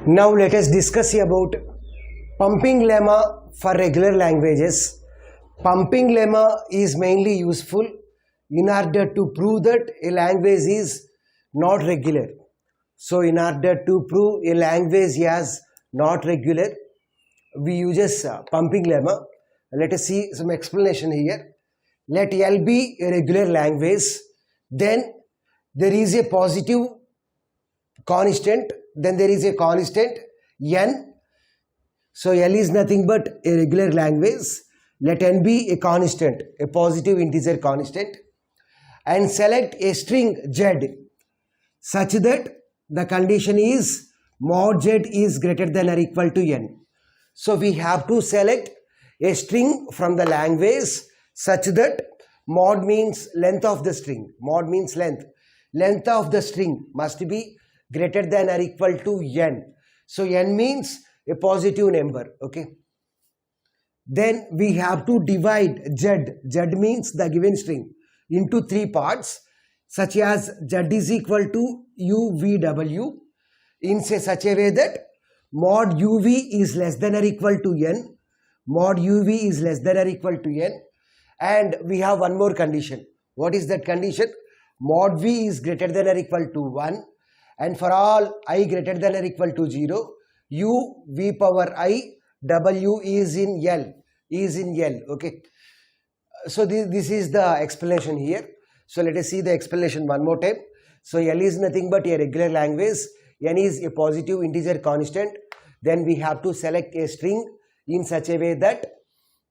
Now let us discuss about pumping lemma for regular languages. Pumping lemma is mainly useful in order to prove that a language is not regular. So in order to prove a language is not regular, we use pumping lemma. Let us see some explanation here. Let L be a regular language, then there is a positive constant, then there is a constant n. So L is nothing but a regular language. Let n be a constant, a positive integer constant, and select a string z such that the condition is mod z is greater than or equal to n. So we have to select a string from the language such that mod means length of the string. Mod means length. Length of the string must be greater than or equal to n. So n means a positive number. Okay. Then we have to divide z. Z means the given string into three parts, such as z is equal to uvw in such a way that mod uv is less than or equal to n. Mod uv is less than or equal to n. And we have one more condition. What is that condition? Mod v is greater than or equal to 1, and for all I greater than or equal to 0, u v power I w is in L. Okay. So this is the explanation here. So let us see the explanation one more time. So L is nothing but a regular language. N is a positive integer constant. Then we have to select a string in such a way that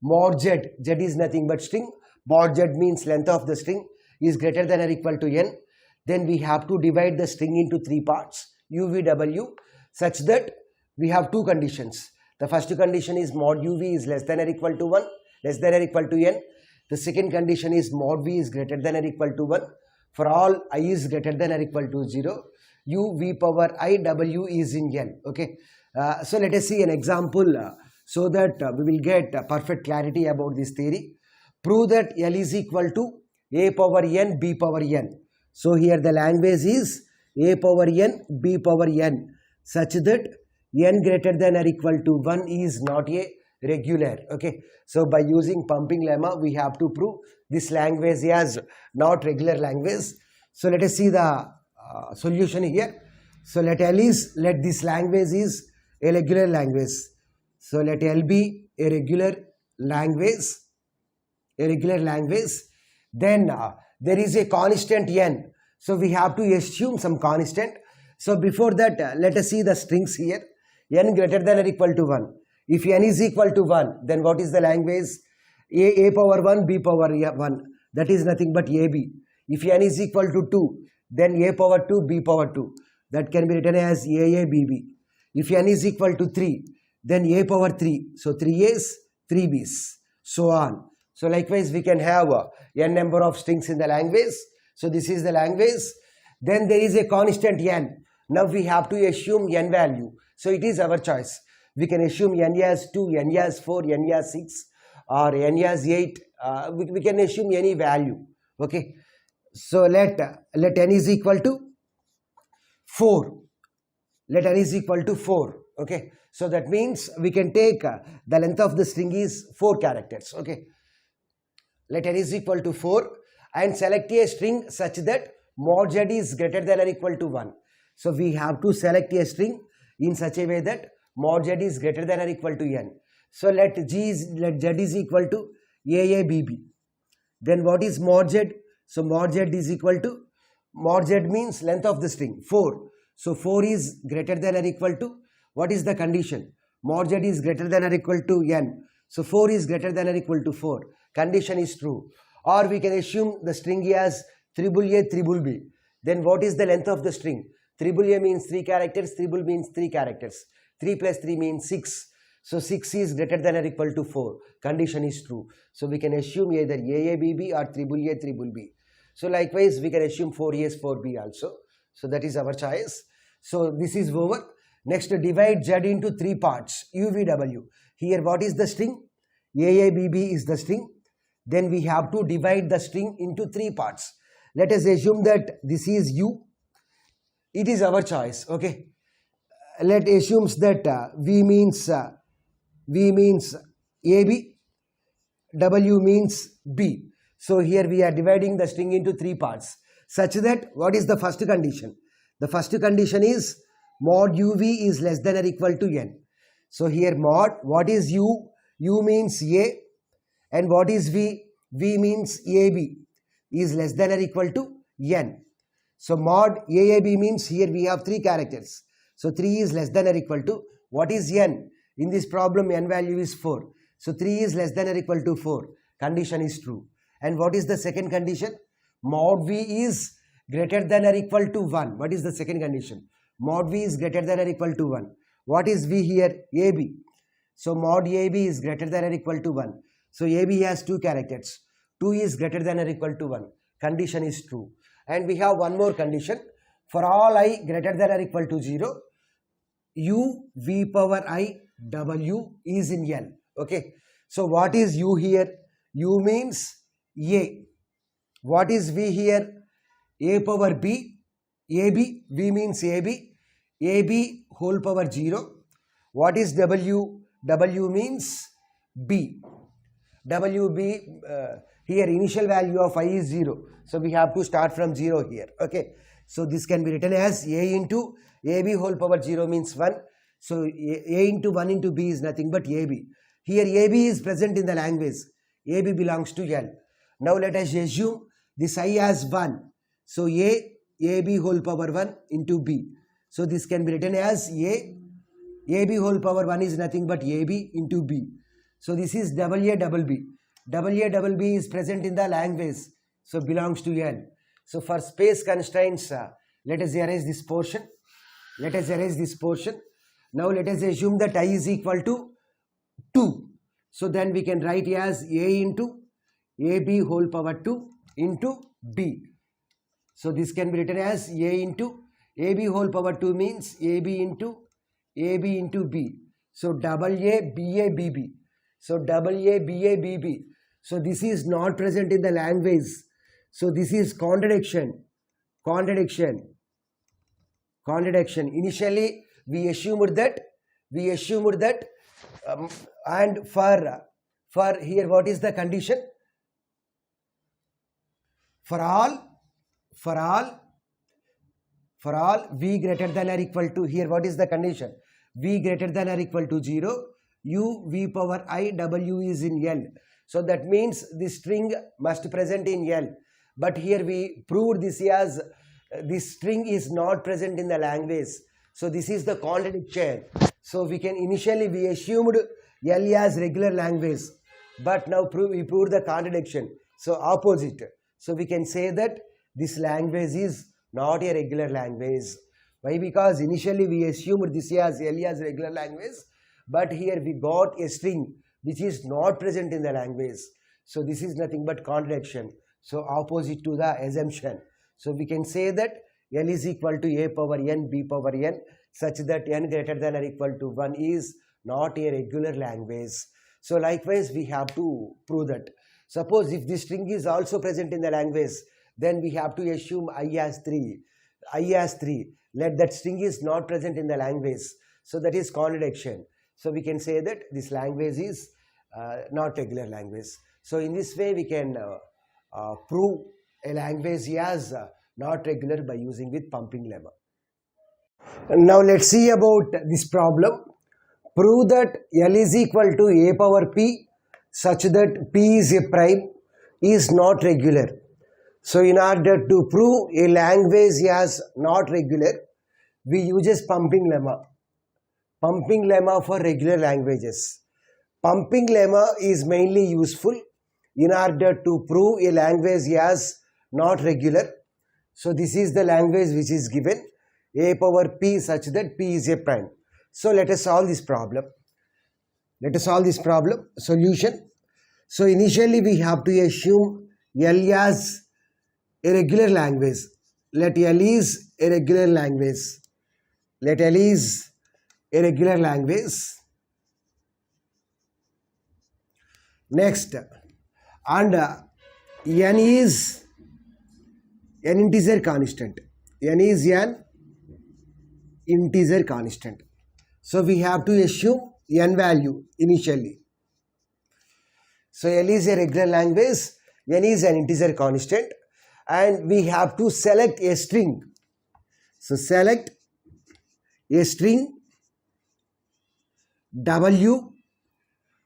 mod z is nothing but string. Mod z means length of the string is greater than or equal to n. Then we have to divide the string into three parts, uvw, such that we have two conditions. The first condition is mod uv is less than or equal to 1, less than or equal to n. The second condition is mod v is greater than or equal to 1. For all I is greater than or equal to 0, u v power I w is in L. Okay. So let us see an example so that we will get perfect clarity about this theory. Prove that L is equal to a power n b power n. So here the language is a power n b power n such that n greater than or equal to 1 is not a regular. Okay. So by using pumping lemma we have to prove this language as not regular language. So let us see the solution here. So let this language is a regular language. So let L be a regular language. Then there is a constant n. So we have to assume some constant. So before that, let us see the strings here. N greater than or equal to 1. If n is equal to 1, then what is the language? A power 1, b power 1. That is nothing but ab. If n is equal to 2, then a power 2, b power 2. That can be written as aabb. If n is equal to 3, then a power 3. So 3a's, 3b's, so on. So likewise we can have n number of strings in the language. So this is the language. Then there is a constant n. Now we have to assume n value. So it is our choice. We can assume n as 2, n as 4, n as 6 or n as 8. We can assume any value. Okay. So let n is equal to 4. Let n is equal to 4. Okay. So that means we can take the length of the string is 4 characters. Okay. Let n is equal to 4 and select a string such that mod z is greater than or equal to 1. So we have to select a string in such a way that mod z is greater than or equal to n. So let z is equal to aabb. Then what is mod z? So mod z is equal to, mod z means length of the string 4. So 4 is greater than or equal to, what is the condition? Mod z is greater than or equal to n. So 4 is greater than or equal to 4. Condition is true. Or we can assume the string as triple A, triple B. Then what is the length of the string? Triple A means 3 characters, triple B means 3 characters. 3 plus 3 means 6. So 6 is greater than or equal to 4. Condition is true. So we can assume either AABB or triple A, triple B. So likewise we can assume 4A, 4B also. So that is our choice. So this is over. Next, divide Z into 3 parts, UVW. Here what is the string? AABB is the string. Then we have to divide the string into 3 parts. Let us assume that this is U. It is our choice. Okay. let assumes that V means AB, W means B. So here we are dividing the string into three parts, such that what is the first condition? The first condition is mod UV is less than or equal to N. So here mod, what is U? U means A, and what is V? V means AB is less than or equal to N. So mod AAB means here we have three characters. So 3 is less than or equal to, what is N? In this problem N value is 4. So 3 is less than or equal to 4. Condition is true. And what is the second condition? Mod V is greater than or equal to 1. What is the second condition? Mod V is greater than or equal to 1. What is V here? AB. So mod AB is greater than or equal to 1. So AB has two characters. 2 is greater than or equal to 1. Condition is true. And we have one more condition. For all I greater than or equal to 0, U V power I W is in N. Okay. So what is U here? U means A. What is V here? A power B. AB. V means AB. AB whole power 0. What is W? W means B. WB, here initial value of I is 0. So we have to start from 0 here. Okay. So this can be written as A into AB whole power 0 means 1. So A into 1 into B is nothing but AB. Here AB is present in the language. AB belongs to L. Now let us assume this I as 1. So AB whole power 1 into B. So this can be written as AB whole power 1 is nothing but AB into B. So this is AA double B. AA double B is present in the language. So belongs to L. So for space constraints, let us erase this portion. Let us erase this portion. Now let us assume that I is equal to 2. So then we can write as A into AB whole power 2 into B. So this can be written as A into AB whole power 2 means AB into B. So double A, BA, BB. So double A, BA, BB. So this is not present in the language. So this is contradiction. Initially we assumed that and for here what is the condition? For all V greater than or equal to, here what is the condition? V greater than or equal to 0, U V power I W is in L. So that means this string must present in L. But here we proved this as this string is not present in the language. So this is the contradiction. So we can initially we assumed L as regular language, but now we proved the contradiction. So opposite. So we can say that this language is not a regular language. Why? Because initially we assumed this as L as regular language, but here we got a string which is not present in the language. So this is nothing but contradiction. So opposite to the assumption. So we can say that L is equal to A power N, B power N, such that N greater than or equal to 1 is not a regular language. So likewise we have to prove that. Suppose if this string is also present in the language, then we have to assume I as 3. Let that string is not present in the language. So that is contradiction. So we can say that this language is not regular language. So in this way we can prove a language as not regular by using with pumping lemma. And now let's see about this problem. Prove that L is equal to A power P such that P is a prime is not regular. So in order to prove a language as not regular, we use pumping lemma. Pumping lemma for regular languages. Pumping lemma is mainly useful in order to prove a language as not regular. So this is the language which is given, A power P such that P is a prime. So let us solve this problem. Solution. So initially we have to assume L as a regular language. Let L is a regular language. Next, and N is an integer constant. N is an integer constant. So we have to assume n value initially. So L is a regular language, n is an integer constant, and we have to select a string. So select a string W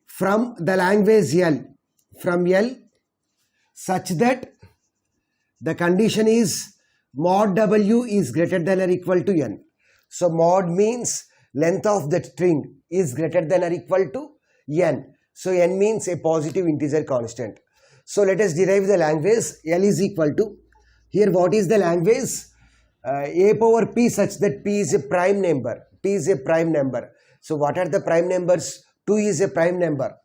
from the language L, from L, such that the condition is mod W is greater than or equal to n. So mod means length of that string is greater than or equal to n. So n means a positive integer constant. So let us derive the language. L is equal to, here what is the language? A power p such that p is a prime number. P is a prime number. So what are the prime numbers? 2 is a prime number.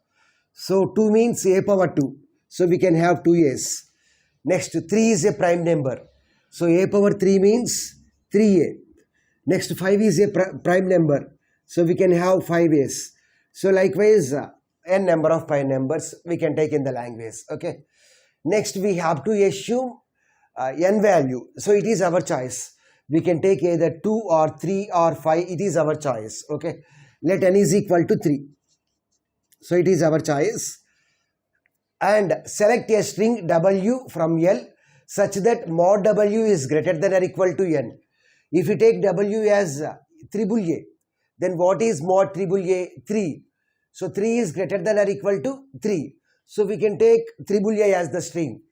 So 2 means a power 2. So we can have 2a's. Next 3 is a prime number. So a power 3 means 3a. Next 5 is a prime number. So we can have 5a's. So likewise n number of prime numbers we can take in the language. Okay. Next we have to assume n value. So it is our choice. We can take either 2 or 3 or 5. It is our choice. Okay. Let n is equal to 3. So it is our choice. And select a string W from L such that mod W is greater than or equal to n. If you take W as triple A, then what is mod triple A? 3. So 3 is greater than or equal to 3. So we can take triple A as the string,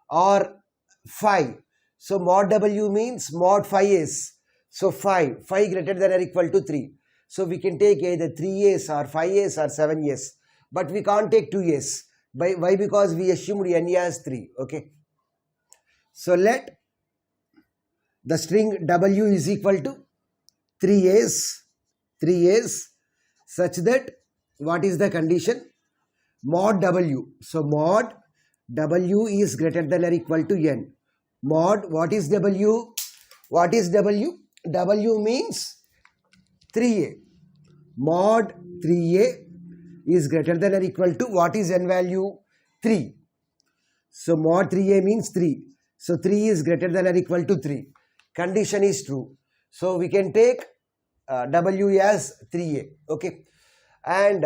or 5. So mod W means mod 5s. So 5 greater than or equal to 3. So we can take either 3s or 5s or 7s. But we can't take 2s. Why? Because we assumed n as 3. Okay. So let the string W is equal to 3s such that what is the condition? Mod W. So mod W is greater than or equal to n. Mod, what is W? What is W? W means 3a. Mod 3a is greater than or equal to, what is n value? 3. So mod 3a means 3. So 3 is greater than or equal to 3. Condition is true. So we can take W as 3a. Okay. And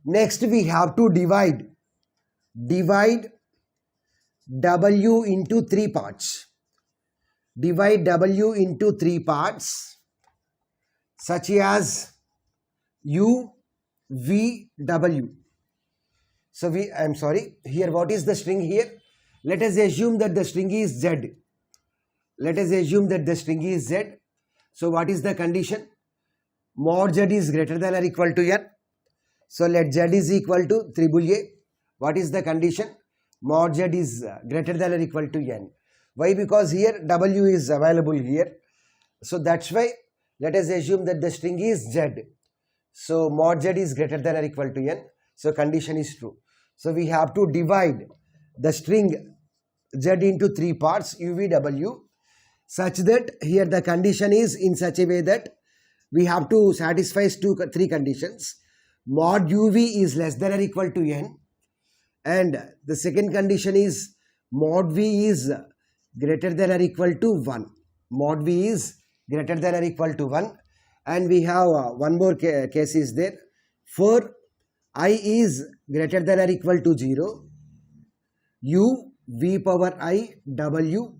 next we have to divide W into 3 parts. Divide W into 3 parts such as U, V, W. So here what is the string here? Let us assume that the string is Z. Let us assume that the string is Z. So what is the condition? Mod Z is greater than or equal to n. So let Z is equal to triple A. What is the condition? Mod Z is greater than or equal to n. Why? Because here W is available here. So that's why let us assume that the string is Z. So mod Z is greater than or equal to n. So condition is true. So we have to divide the string Z into 3 parts, UVW, such that here the condition is in such a way that we have to satisfy 3 conditions. Mod UV is less than or equal to n. And the second condition is mod V is greater than or equal to 1. Mod V is greater than or equal to 1. And we have one more case is there. For I is greater than or equal to 0, U, V power I, W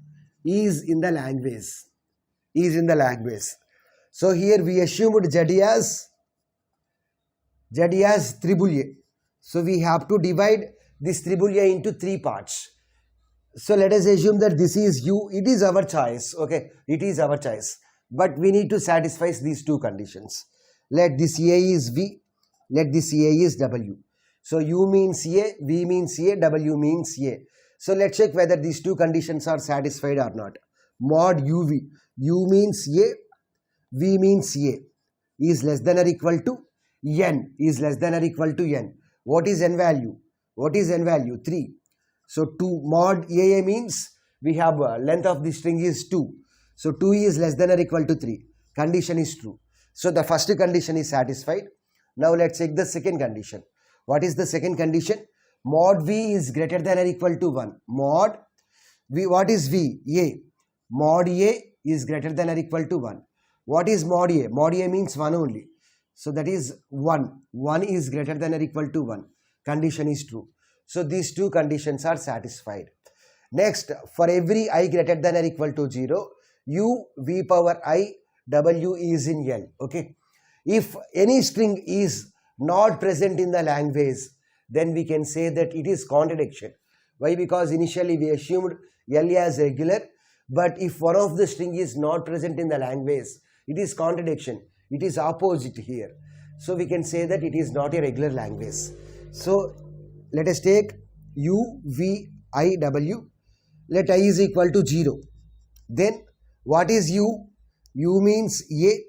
is in the language. So here we assumed Z as triple A. So we have to divide this triple A into 3 parts. So let us assume that this is U. It is our choice. Okay, it is our choice. But we need to satisfy these 2 conditions. Let this A is V. Let this A is W. So U means A, V means A, W means A. So let's check whether these 2 conditions are satisfied or not. Mod UV. U means A, V means A is less than or equal to n, is less than or equal to n. What is n value? What is n value? 3. So 2 mod AA means we have length of the string is 2. So 2 is less than or equal to 3. Condition is true. So the first condition is satisfied. Now let's check the second condition. What is the second condition? Mod V is greater than or equal to 1. Mod V, what is V? A. Mod A is greater than or equal to 1. What is mod A? Mod A means 1 only. So that is 1. 1 is greater than or equal to 1. Condition is true. So these two conditions are satisfied. Next, for every I greater than or equal to 0, u v power I w is in L. Okay. If any string is not present in the language, then we can say that it is contradiction. Why? Because initially we assumed L as regular, but if one of the string is not present in the language, it is contradiction. It is opposite here. So we can say that it is not a regular language. So let us take u, v, I, w. Let I is equal to 0. Then what is u? U means a.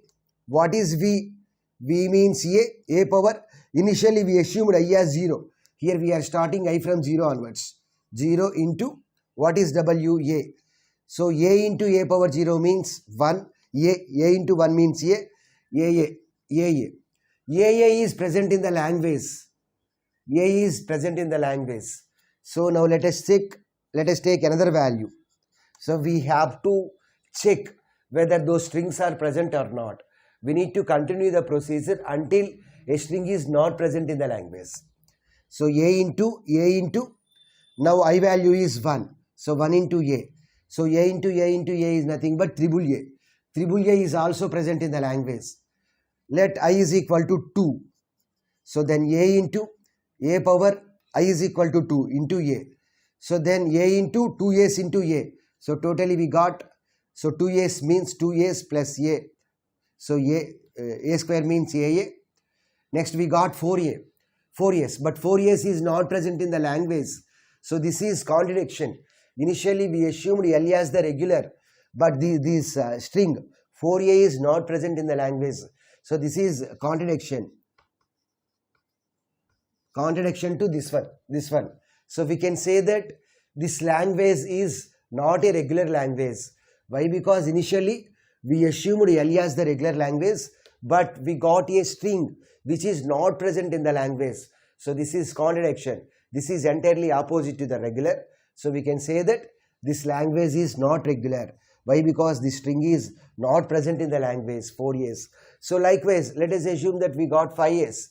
What is v? V means a power. Initially we assumed I as 0. Here we are starting I from 0 onwards. 0 into what is w? A. So a into a power 0 means 1. A into 1 means a. A is present in the language. A is present in the language. So now let us take another value. So we have to check whether those strings are present or not. We need to continue the procedure until a string is not present in the language. So a into now I value is 1. So 1 into a. So a into a is nothing but triple a. Triple a is also present in the language. Let I is equal to 2. So then a into a power I is equal to 2 into a. So then a into 2a's into a. So totally we got, so 2a's means 2a's plus a. So a square means a. Next we got 4a. 4a's, but 4a's is not present in the language. So this is contradiction. Initially we assumed L as the regular, but this string 4a is not present in the language. So this is contradiction. Contradiction to this one. So we can say that this language is not a regular language. Why? Because initially we assumed L as the regular language, but we got a string which is not present in the language. So this is contradiction. This is entirely opposite to the regular. So we can say that this language is not regular. Why? Because the string is not present in the language, 4a's. So likewise, let us assume that we got 5a's.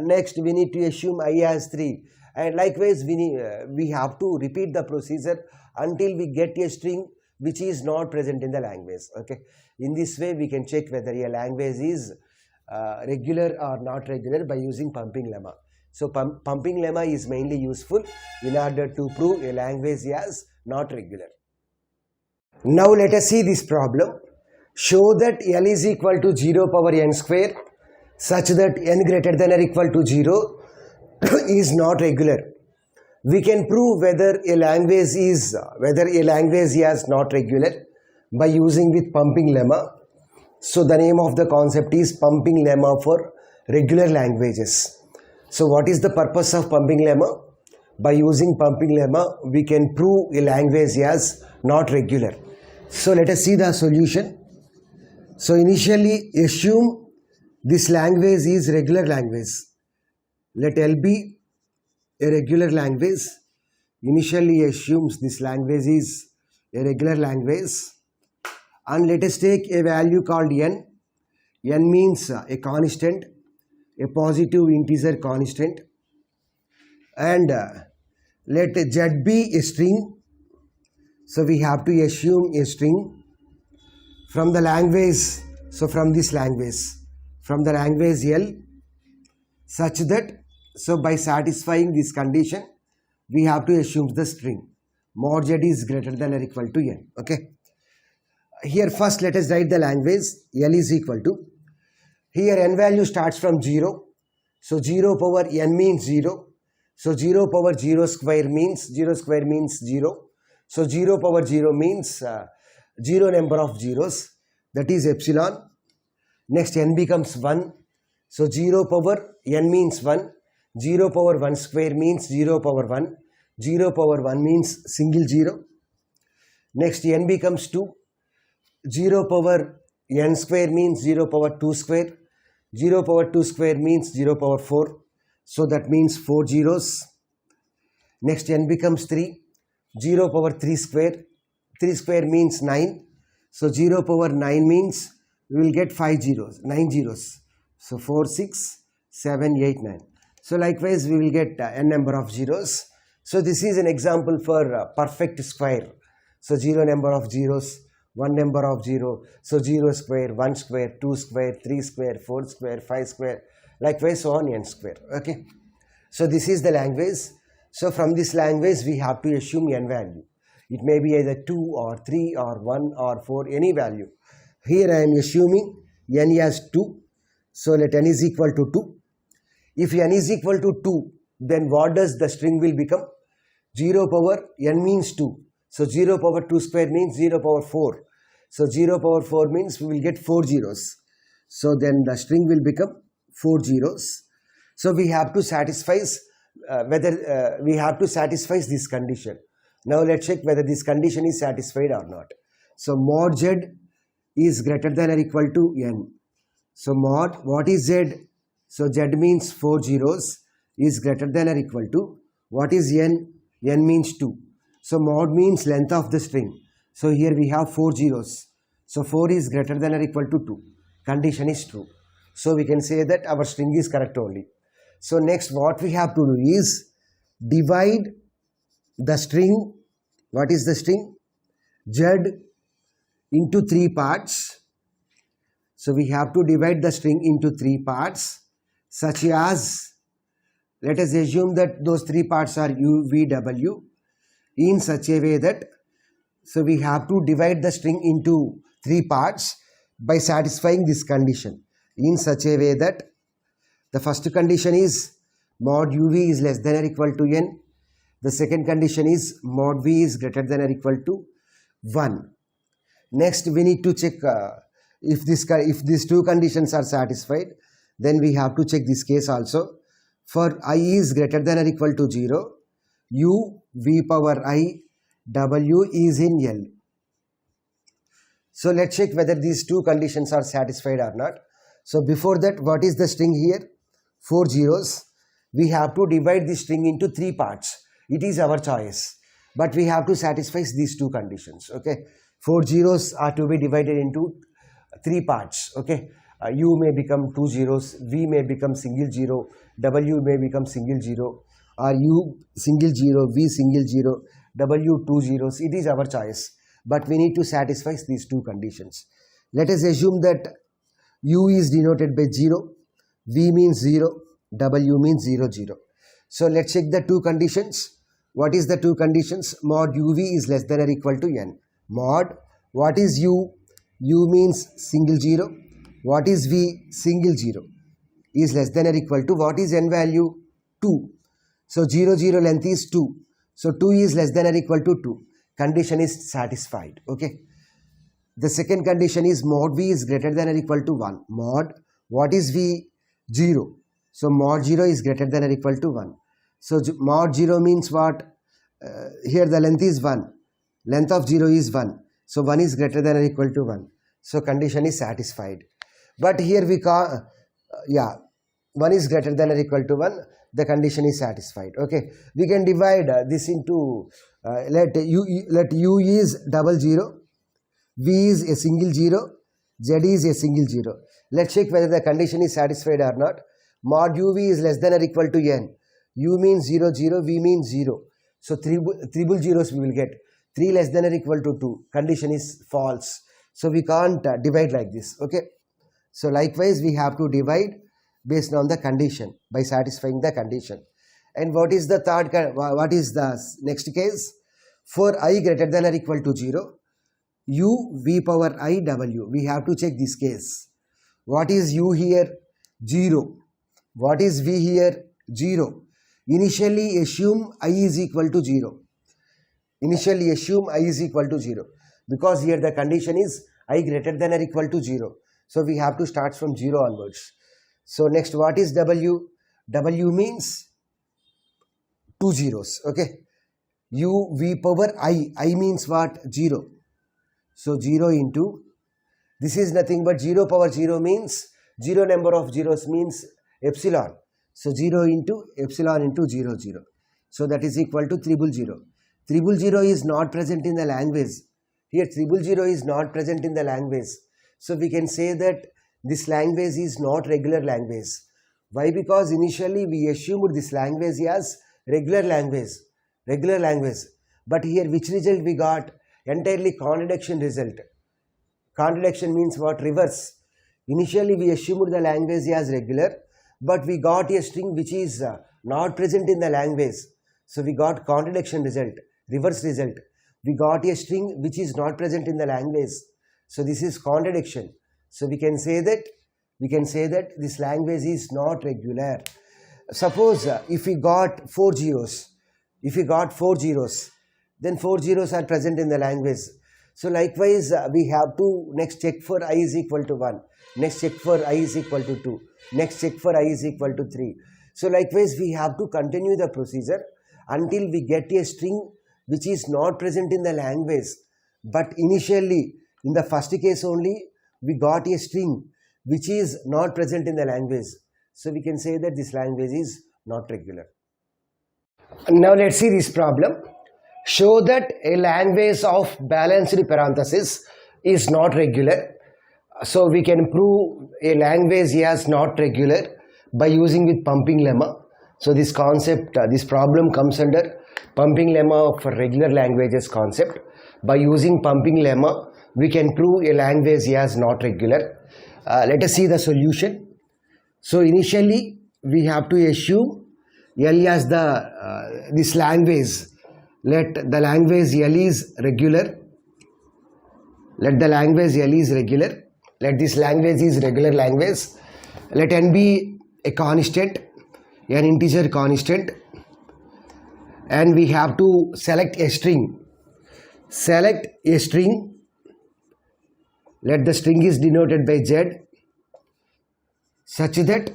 Next, we need to assume I as 3. And likewise, we have to repeat the procedure until we get a string which is not present in the language. Okay. In this way, we can check whether a language is regular or not regular by using pumping lemma. So pumping lemma is mainly useful in order to prove a language as not regular. Now let us see this problem. Show that L is equal to 0 power n square such that n greater than or equal to 0 is not regular. We can prove whether a language is not regular by using with pumping lemma. So the name of the concept is pumping lemma for regular languages. So what is the purpose of pumping lemma? By using pumping lemma, we can prove a language as not regular. So let us see the solution. So initially assume this language is regular language. Let L be a regular language. Initially assumes this language is a regular language. And let us take a value called n. N means a constant, a positive integer constant. And let Z be a string. So we have to assume a string from the language. So from this language, from the language L, such that, so by satisfying this condition, we have to assume the string mod Z is greater than or equal to n. Okay. Here first let us write the language. L is equal to, here n value starts from 0. So 0 power n means 0. So 0 power 0 square means 0. So 0 power 0 means 0 number of zeros, that is epsilon. Next n becomes 1. So 0 power n means 1. 0 power 1 square means 0 power 1. 0 power 1 means single 0. Next n becomes 2. 0 power n square means 0 power 2 square. 0 power 2 square means 0 power 4. So that means 4 zeros. Next n becomes 3. 0 power 3 square. 3 square means 9. So 0 power 9 means we will get 5 zeros, 9 zeros. So 4, 6, 7, 8, 9. So likewise we will get n number of zeros. So this is an example for perfect square. So 0 number of zeros, 1 number of 0. So 0 square, 1 square, 2 square, 3 square, 4 square, 5 square. Likewise so on n square. Okay. So this is the language. So from this language we have to assume n value. It may be either 2 or 3 or 1 or 4, any value. Here I am assuming n as 2. So let n is equal to 2. If n is equal to 2, then what does the string will become? 0 power n means 2. So 0 power 2 square means 0 power 4. So 0 power 4 means we will get 4 zeros. So then the string will become 4 zeros. So we have to satisfy this condition. Now let's check whether this condition is satisfied or not. So mod z is greater than or equal to n. So mod, what is z? So z means 4 zeros is greater than or equal to, what is n? N means 2. So mod means length of the string. So here we have 4 zeros. So 4 is greater than or equal to 2. Condition is true. So we can say that our string is correct only. So next what we have to do is divide the string. What is the string? Z into 3 parts. So we have to divide the string into 3 parts, such as, let us assume that those 3 parts are u, v, w, in such a way that, so we have to divide the string into 3 parts by satisfying this condition in such a way that the first condition is mod uv is less than or equal to n. The second condition is mod v is greater than or equal to 1. Next we need to check if these two conditions are satisfied, then we have to check this case also. For I is greater than or equal to 0, u v power I w is in L. So let's check whether these two conditions are satisfied or not. So before that, what is the string here? 4 zeros. We have to divide the string into 3 parts. It is our choice. But we have to satisfy these two conditions. Okay. 4 zeros are to be divided into 3 parts. Okay. U may become 2 zeros, V may become single 0, W may become single 0, or U single 0, V single 0, W 2 zeros. It is our choice. But we need to satisfy these two conditions. Let us assume that U is denoted by 0, V means 0, W means 0, 0. So let's check the two conditions. What is the two conditions? Mod UV is less than or equal to n. Mod, what is U? U means single 0. What is V? Single 0 is less than or equal to, what is n value? 2. So 0, 0 length is 2. So 2 is less than or equal to 2. Condition is satisfied. Okay. The second condition is mod V is greater than or equal to 1. Mod, what is V? 0. So mod 0 is greater than or equal to 1. So mod 0 means what? Here the length is 1. Length of 0 is 1. So 1 is greater than or equal to 1. So condition is satisfied. But here we call, 1 is greater than or equal to 1. The condition is satisfied. Okay. We can divide this into, let U is double 0. V is a single 0. Z is a single 0. Let's check whether the condition is satisfied or not. Mod UV is less than or equal to n. U means 0, 0. V means 0. So triple zeros we will get. 3 less than or equal to 2. Condition is false. So we can't divide like this. Okay. So likewise we have to divide based on the condition by satisfying the condition. And what is the what is the next case? For I greater than or equal to 0, U V power I W. We have to check this case. What is U here? 0. What is V here? 0. Initially assume I is equal to 0. Initially assume I is equal to 0. Because here the condition is I greater than or equal to 0. So we have to start from 0 onwards. So next, what is W? W means 2 zeros. Okay. U V power I. I means what? 0. So 0 into, this is nothing but 0 power 0 means 0 number of zeros means epsilon. So 0 into epsilon into 0, 0. So that is equal to 000. 000 is not present in the language. Here 000 is not present in the language. So we can say that this language is not regular language. Why? Because initially we assumed this language as regular language. But here which result we got? Entirely contradiction result. Contradiction means what? Reverse. Initially we assumed the language as regular, but we got a string which is not present in the language. So we got contradiction result, reverse result. We got a string which is not present in the language. So this is contradiction. So we can say that this language is not regular. Suppose if we got 4 zeros, then 4 zeros are present in the language. So likewise we have to next check for I is equal to 1, next check for I is equal to 2, next check for I is equal to 3. So likewise we have to continue the procedure until we get a string which is not present in the language. But initially in the first case only we got a string which is not present in the language. So we can say that this language is not regular. Now let's see this problem. Show that a language of balanced parenthesis is not regular. So we can prove a language as not regular by using with pumping lemma. So this concept, this problem comes under pumping lemma for regular languages concept. By using pumping lemma, we can prove a language as not regular. Let us see the solution. So initially we have to assume L as this language. Let the language L is regular. Let the language L is regular. Let this language is regular language. Let n be a constant, an integer constant, and we have to select a string. Select a string. Let the string is denoted by Z, such that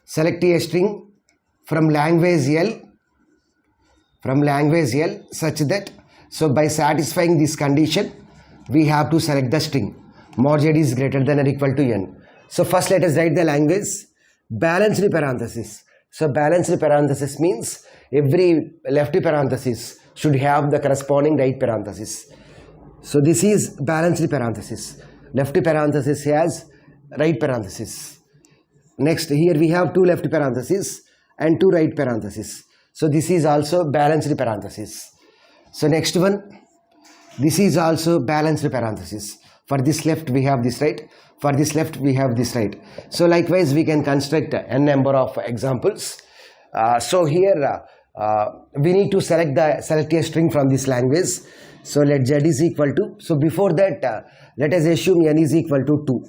select a string from language L, such that, so by satisfying this condition we have to select the string mod Z is greater than or equal to n. So first let us write the language balanced parenthesis. So balanced parenthesis means every left parenthesis should have the corresponding right parenthesis. So this is balanced parenthesis. Left parenthesis has right parenthesis. Next, here we have 2 left parentheses and 2 right parentheses. So this is also balanced parenthesis. So next one, this is also balanced parenthesis. For this left we have this right, for this left we have this right. So likewise we can construct n number of examples. So here we need to select a string from this language. So let Z is equal to, so before that let us assume n is equal to 2.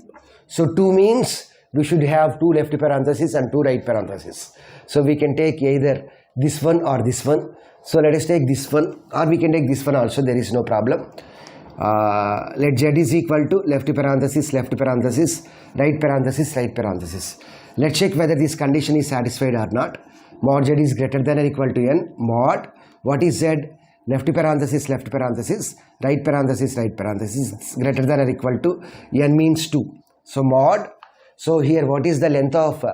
So 2 means we should have 2 left parentheses and 2 right parentheses. So we can take either this one or this one. So let us take this one, or we can take this one also, there is no problem. Let Z is equal to left parenthesis, right parenthesis, right parenthesis. Let's check whether this condition is satisfied or not. Mod Z is greater than or equal to n. Mod, what is Z? Left parenthesis, right parenthesis, greater than or equal to n means 2. So mod, so here what is the length of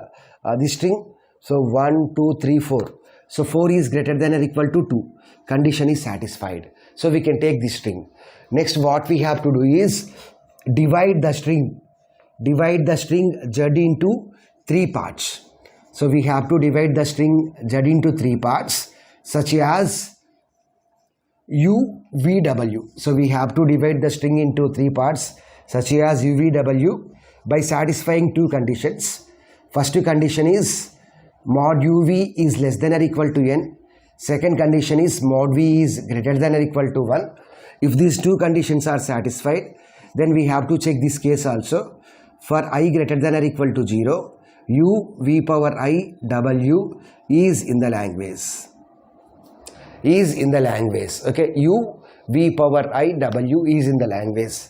this string? So 1, 2, 3, 4. So 4 is greater than or equal to 2. Condition is satisfied. So we can take this string. Next what we have to do is divide the string. Divide the string Z into 3 parts. So we have to divide the string Z into 3 parts such as U, V, W. So we have to divide the string into 3 parts such as U, V, W by satisfying 2 conditions. First condition is mod UV is less than or equal to n. Second condition is mod V is greater than or equal to 1. If these 2 conditions are satisfied, then we have to check this case also. For I greater than or equal to 0, U V power I W is in the language. Okay, U V power I W is in the language.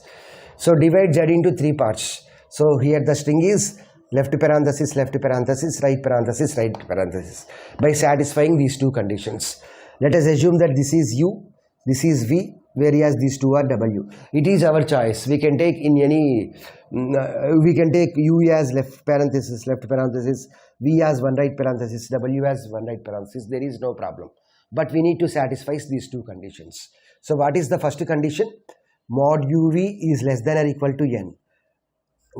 So divide Z into 3 parts. So here the string is left parenthesis, right parenthesis by satisfying these 2 conditions. Let us assume that this is U, this is V, whereas these 2 are W. It is our choice. We can take in any, we can take U as left parenthesis, V as 1 right parenthesis, W as 1 right parenthesis. There is no problem. But we need to satisfy these 2 conditions. So what is the first condition? Mod UV is less than or equal to n.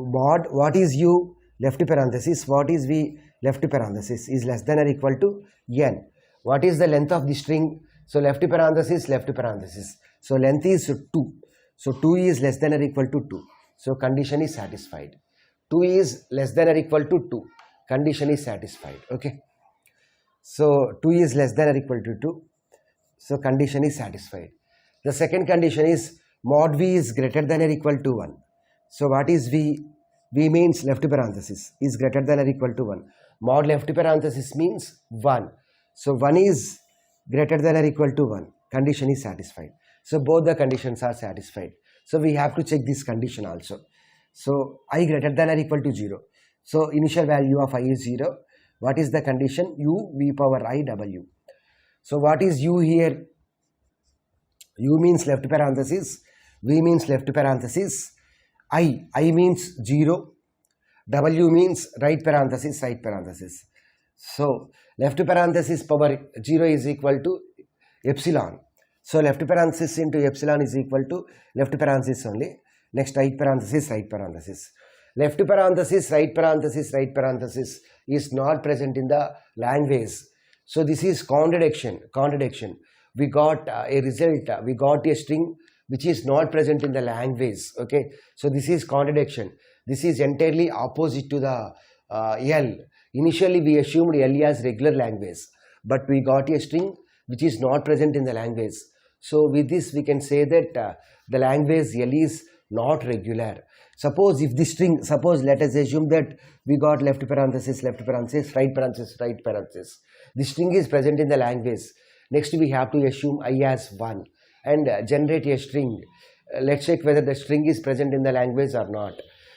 mod what is u left parenthesis, what is v left parenthesis is less than or equal to n. What is the length of the string? So left parenthesis, left parenthesis. So length is 2. So 2 is less than or equal to 2. So condition is satisfied. 2 is less than or equal to 2. Condition is satisfied. Okay. So 2 is less than or equal to 2. So condition is satisfied. The second condition is mod v is greater than or equal to 1. So what is v? V means left parenthesis is greater than or equal to 1. Mod left parenthesis means 1. So 1 is greater than or equal to 1. Condition is satisfied. So both the conditions are satisfied. So we have to check this condition also. So I greater than or equal to 0. So initial value of I is 0. What is the condition? U v power I w. So what is u here? U means left parenthesis, v means left parenthesis, I means 0, w means right parenthesis, right parenthesis. So left parenthesis power 0 is equal to epsilon. So left parenthesis into epsilon is equal to left parenthesis only. Next right parenthesis, right parenthesis. Left parenthesis, right parenthesis, right parenthesis is not present in the language. So this is contradiction. We got a result, we got a string which is not present in the language. Okay, so this is contradiction. This is entirely opposite to the L. Initially we assumed L as regular language, but we got a string which is not present in the language. So with this we can say that the language L is not regular. Suppose if the string, suppose let us assume that we got left parenthesis, right parenthesis, right parenthesis. The string is present in the language. Next we have to assume I as 1 and generate a string. Let's check whether the string is present in the language or not.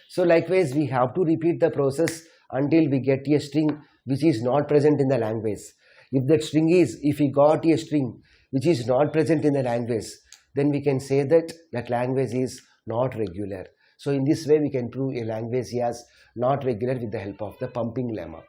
So likewise we have to repeat the process until we get a string which is not present in the language. If that string is, if we got a string which is not present in the language, then we can say that that language is not regular. So in this way we can prove a language as not regular with the help of the pumping lemma.